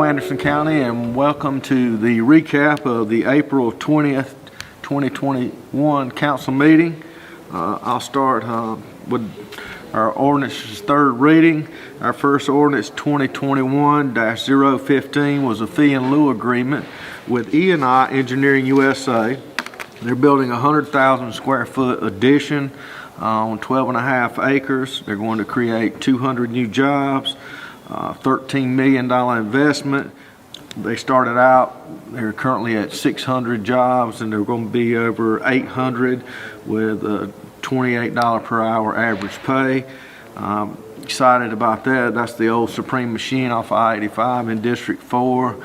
Anderson County, and welcome to the recap of the April 20th, 2021 council meeting. I'll start with our ordinance's third reading. Our first ordinance, 2021-015, was a fee in lieu agreement with E&I Engineering USA. They're building a 100,000 square foot addition on 12.5 acres. They're going to create 200 new jobs, $13 million investment. They started out, they're currently at 600 jobs, and they're going to be over 800 with a $28 per hour average pay. Excited about that. That's the old Supreme machine off I-85 in District 4.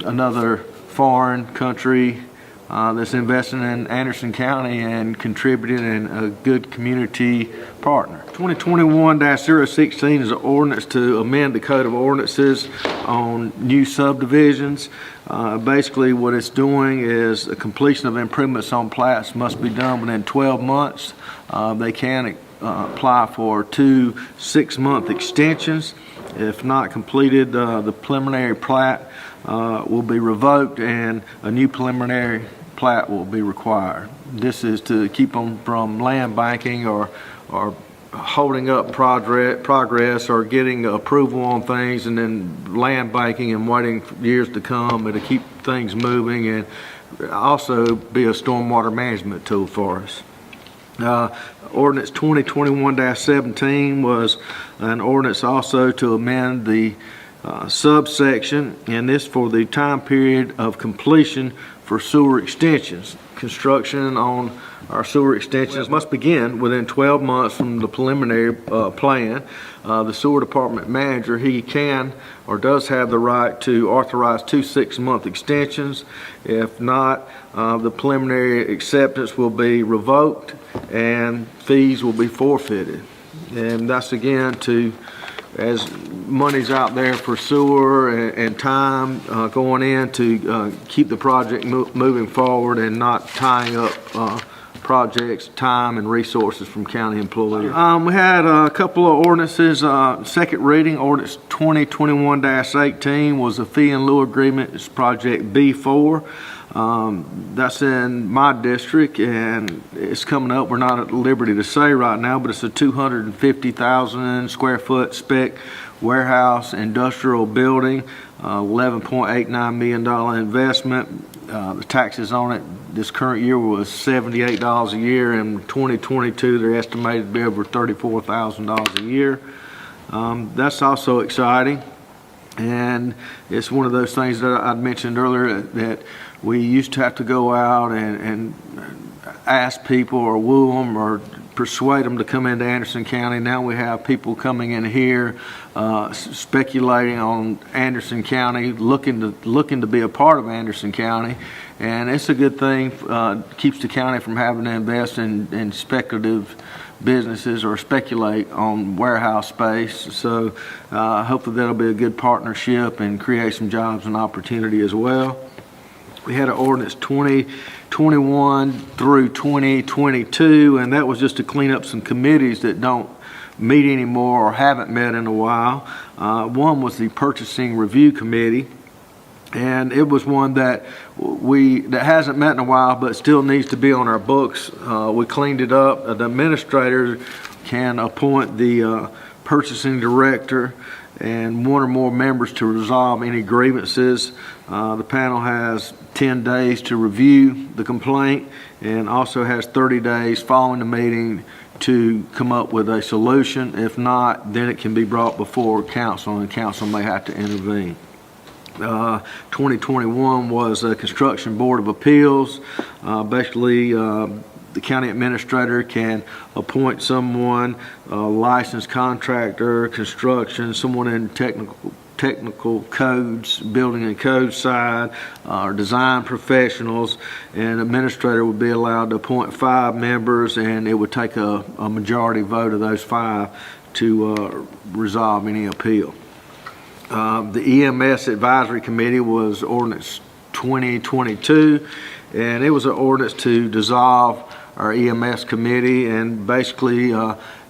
Another foreign country that's investing in Anderson County and contributing and a good community partner. 2021-016 is an ordinance to amend the Code of Ordinances on new subdivisions. Basically what it's doing is the completion of improvements on plats must be done within 12 months. They can apply for 2 6-month extensions. If not completed, the preliminary plat will be revoked and a new preliminary plat will be required. This is to keep them from land banking or holding up progress or getting approval on things and then land banking and waiting for years to come, and to keep things moving and also be a stormwater management tool for us. Ordinance 2021-17 was an ordinance also to amend the subsection, and this for the time period of completion for sewer extensions. Construction on our sewer extensions must begin within 12 months from the preliminary plan. The sewer department manager, he can or does have the right to authorize 2 6-month extensions. If not, the preliminary acceptance will be revoked and fees will be forfeited. And that's again to, as money's out there for sewer and time going in to keep the project moving forward and not tying up projects, time, and resources from county employees. We had a couple of ordinances. Second reading, ordinance 2021-18 was a fee in lieu agreement. It's project B4. That's in my district, and it's coming up. We're not at liberty to say right now, but it's a 250,000 square foot spec warehouse industrial building, $11.89 million investment. The taxes on it this current year was $78 a year. In 2022, they're estimated to be over $34,000 a year. That's also exciting, and it's one of those things that I mentioned earlier that we used to have to go out and ask people or woo them or persuade them to come into Anderson County. Now we have people coming in here speculating on Anderson County, looking to be a part of Anderson County, and it's a good thing. Keeps the county from having to invest in speculative businesses or speculate on warehouse space. So hopefully that'll be a good partnership and create some jobs and opportunity as well. We had an ordinance 2021 through 2022, and that was just to clean up some committees that don't meet anymore or haven't met in a while. One was the Purchasing Review Committee, and it was one that hasn't met in a while but still needs to be on our books. We cleaned it up. The administrator can appoint the purchasing director and 1 or more members to resolve any grievances. The panel has 10 days to review the complaint and also has 30 days following the meeting to come up with a solution. If not, then it can be brought before council, and council may have to intervene. 2021 was a Construction Board of Appeals. Basically, the county administrator can appoint someone, a licensed contractor, construction, someone in technical codes, building and code side, or design professionals, and administrator would be allowed to appoint 5 members, and it would take a majority vote of those 5 to resolve any appeal. The EMS Advisory Committee was ordinance 2022, and it was an ordinance to dissolve our EMS committee and basically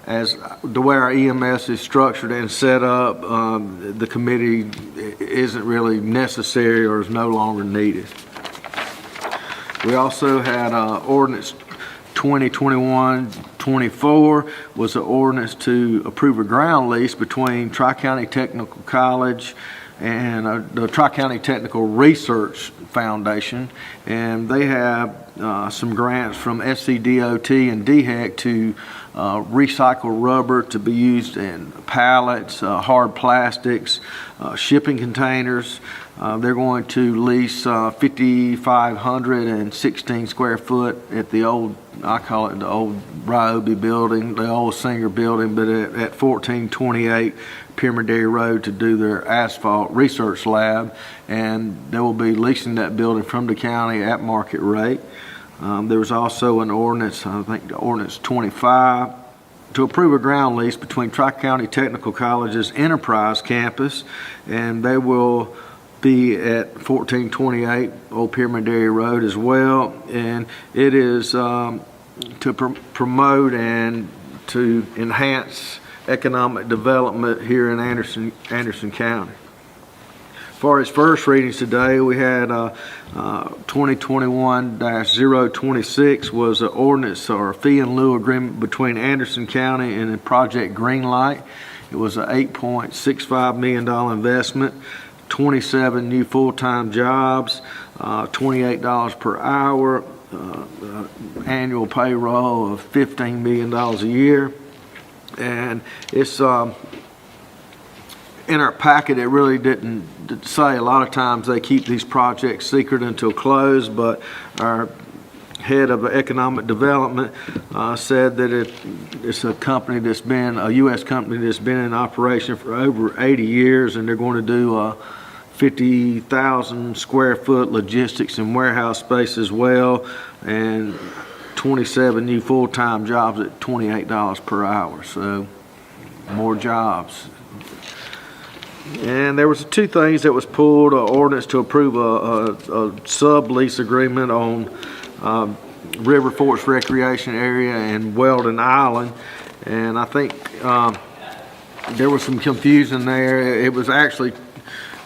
as the way our EMS is structured and set up, the committee isn't really necessary or is no longer needed. We also had ordinance 2021-24 was an ordinance to approve a ground lease between Tri-County Technical College and the Tri-County Technical Research Foundation, and they have some grants from SCDOT and DHEC to recycle rubber to be used in pallets, hard plastics, shipping containers. They're going to lease 5,516 square foot at the old, I call it the old Ryobi building, the old Singer building, but at 1428 Pyramid Road to do their asphalt research lab, and they will be leasing that building from the county at market rate. There was also an ordinance, I think the ordinance 25, to approve a ground lease between Tri-County Technical College's Enterprise Campus, and they will be at 1428 Old Pyramid Road as well, and it is to promote and to enhance economic development here in Anderson County. As far as first readings today, we had 2021-026 was an ordinance or a fee in lieu agreement between Anderson County and Project Greenlight. It was an $8.65 million investment, 27 new full-time jobs, $28 per hour, annual payroll of $15 million a year. And it's in our packet. It really didn't say. A lot of times they keep these projects secret until close, but our head of economic development said that it's a company that's been a U.S. company that's been in operation for over 80 years, and they're going to do 50,000 square foot logistics and warehouse space as well, and 27 new full-time jobs at $28 per hour, so more jobs. And there was two things that was pulled: an ordinance to approve a sublease agreement on River Forks Recreation Area and Weldon Island, and I think there was some confusion there. It was actually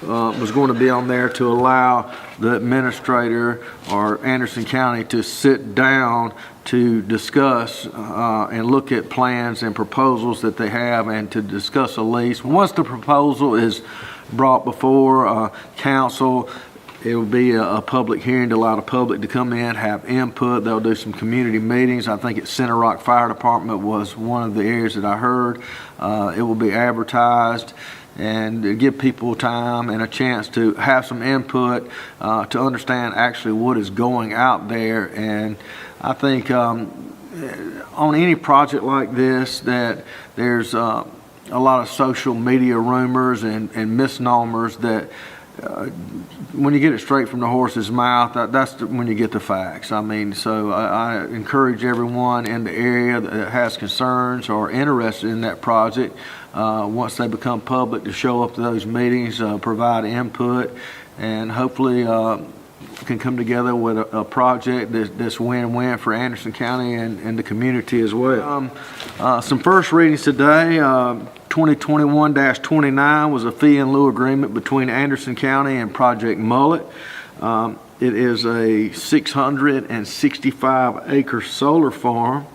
was going to be on there to allow the administrator or Anderson County to sit down to discuss and look at plans and proposals that they have and to discuss a lease. Once the proposal is brought before council, it will be a public hearing to allow the public to come in, have input. They'll do some community meetings. I think at Center Rock Fire Department was one of the areas that I heard. It will be advertised and to give people time and a chance to have some input to understand actually what is going out there. And I think on any project like this that there's a lot of social media rumors and misnomers that when you get it straight from the horse's mouth, that's when you get the facts. I mean, so I encourage everyone in the area that has concerns or interested in that project, once they become public, to show up to those meetings, provide input, and hopefully can come together with a project that's win-win for Anderson County and the community as well. Some first readings today. 2021-29 was a fee in lieu agreement between Anderson County and Project Mullet. It is a 665-acre solar farm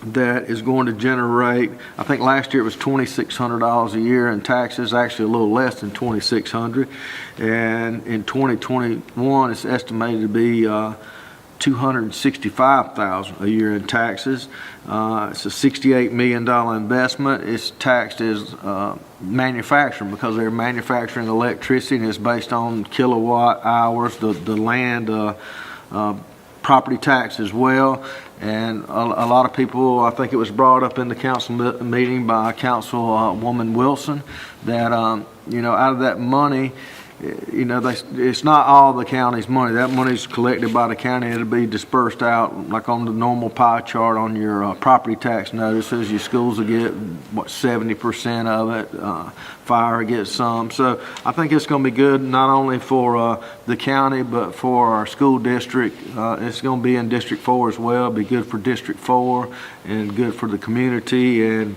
that is going to generate, I think last year it was $2,600 a year in taxes, actually a little less than $2,600. And in 2021, it's estimated to be $265,000 a year in taxes. It's a $68 million investment. It's taxed as manufacturing because they're manufacturing electricity, and it's based on kilowatt hours, the land property tax as well. And a lot of people, I think it was brought up in the council meeting by Councilwoman Wilson, that out of that money, you know, it's not all the county's money. That money's collected by the county. It'll be dispersed out like on the normal pie chart on your property tax notices. Your schools will get, what, 70% of it. Fire gets some. So I think it's going to be good not only for the county but for our school district. It's going to be in District 4 as well. It'll be good for District 4 and good for the community, and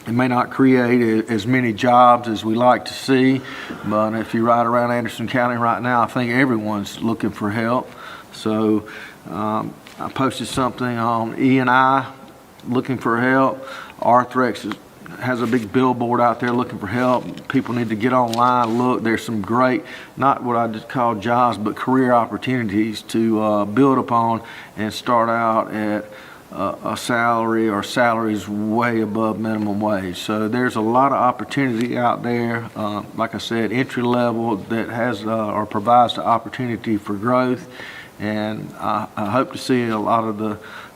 it may not create as many jobs as we like to see, but if you ride around Anderson County right now, I think everyone's looking for help. So I posted something on E&I looking for help. Arthrex has a big billboard out there looking for help. People need to get online, look. There's some great, not what I just call jobs, but career opportunities to build upon and start out at a salary or salaries way above minimum wage. So there's a lot of opportunity out there, like I said, entry level, that has or provides the opportunity for growth. And I hope to see a lot of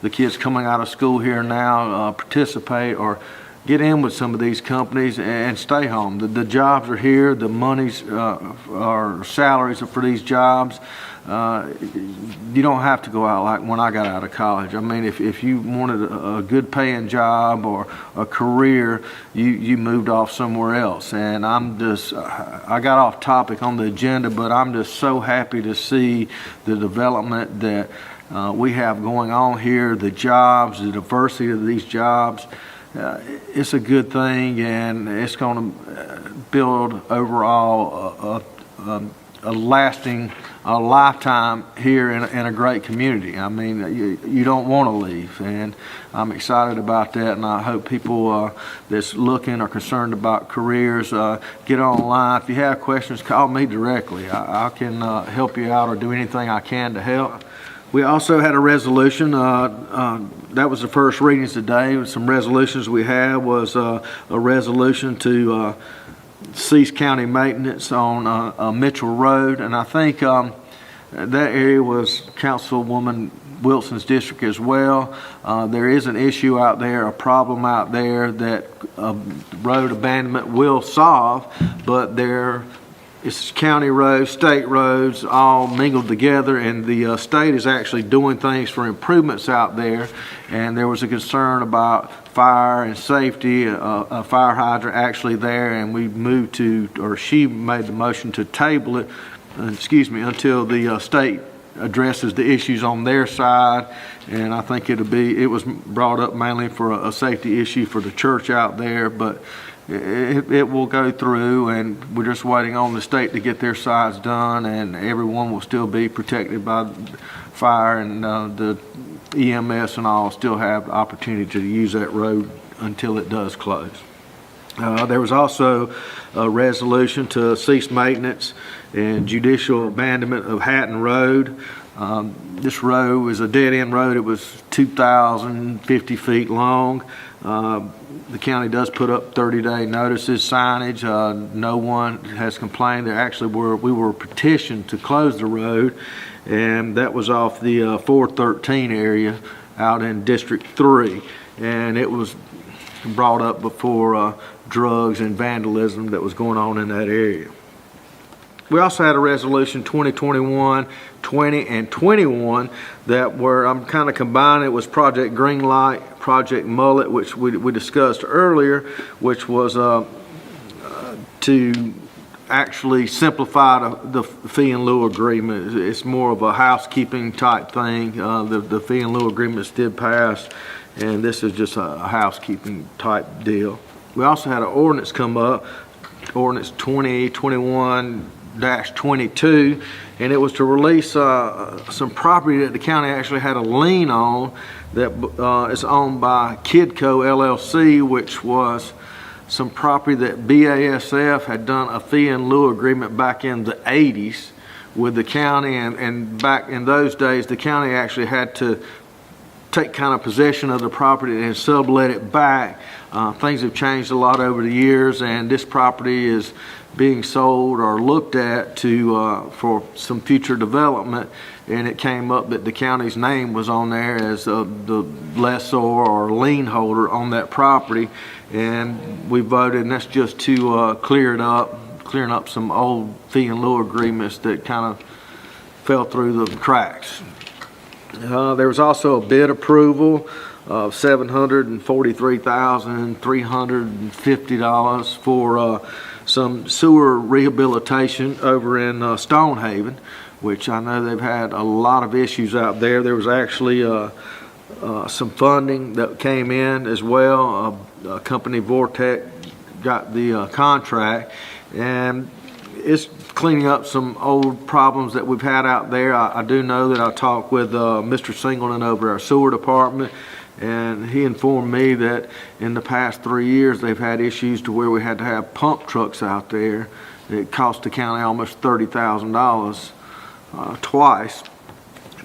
the kids coming out of school here now participate or get in with some of these companies and stay home. The jobs are here. The monies or salaries are for these jobs. You don't have to go out like when I got out of college. I mean, if you wanted a good paying job or a career, you moved off somewhere else. And I got off topic on the agenda, but I'm just so happy to see the development that we have going on here, the jobs, the diversity of these jobs. It's a good thing, and it's going to build overall a lasting lifetime here in a great community. I mean, you don't want to leave, and I'm excited about that, and I hope people that's looking or concerned about careers get online. If you have questions, call me directly. I can help you out or do anything I can to help. We also had a resolution. That was the first readings today. Some resolutions we had was a resolution to cease county maintenance on Mitchell Road, and I think that area was Councilwoman Wilson's district as well. There is an issue out there, a problem out there that road abandonment will solve, but it's county roads, state roads, all mingled together, and the state is actually doing things for improvements out there. And there was a concern about fire and safety, a fire hydrant actually there, and we moved to, or she made the motion to table it, until the state addresses the issues on their side. And I think it was brought up mainly for a safety issue for the church out there, but it will go through, and we're just waiting on the state to get their sides done, and everyone will still be protected by fire, and the EMS and all still have the opportunity to use that road until it does close. There was also a resolution to cease maintenance and judicial abandonment of Hatton Road. This road is a dead-end road. It was 2,050 feet long. The county does put up 30-day notices, signage. No one has complained. We were petitioned to close the road, and that was off the 413 area out in District 3. And it was brought up before drugs and vandalism that was going on in that area. We also had a resolution 2021, 20, and 21 that were, I'm kind of combining it, was Project Greenlight, Project Mullet, which we discussed earlier, which was to actually simplify the fee and lieu agreement. It's more of a housekeeping type thing. The fee and lieu agreements did pass, and this is just a housekeeping type deal. We also had an ordinance come up, ordinance 2021-22, and it was to release some property that the county actually had a lien on that is owned by Kidco LLC, which was some property that BASF had done a fee and lieu agreement back in the 80s with the county, and back in those days the county actually had to take kind of possession of the property and sublet it back. Things have changed a lot over the years, and this property is being sold or looked at to for some future development, and it came up that the county's name was on there as the lessor or lien holder on that property, and we voted, and that's just to clear it up, clearing up some old fee in lieu agreements that kind of fell through the cracks. There was also a bid approval of $743,350 for some sewer rehabilitation over in Stonehaven, which I know they've had a lot of issues out there. There was actually some funding that came in as well. Company Vortec got the contract, and it's cleaning up some old problems that we've had out there. I do know that I talked with Mr. Singleton over our sewer department, and he informed me that in the past 3 years they've had issues to where we had to have pump trucks out there. It cost the county almost $30,000 twice,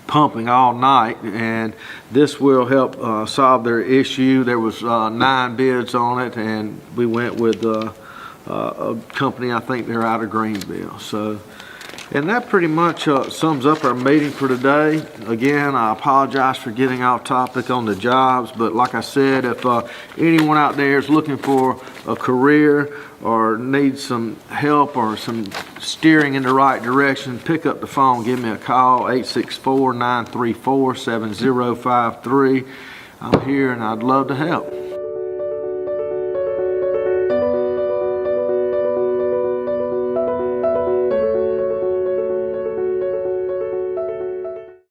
pumping all night, and this will help solve their issue. There was 9 bids on it, and we went with a company, I think they're out of Greenville. So, and that pretty much sums up our meeting for today. Again, I apologize for getting off topic on the jobs, but like I said, if anyone out there is looking for a career or needs some help or some steering in the right direction, pick up the phone, give me a call, 864-934-7053. I'm here and I'd love to help.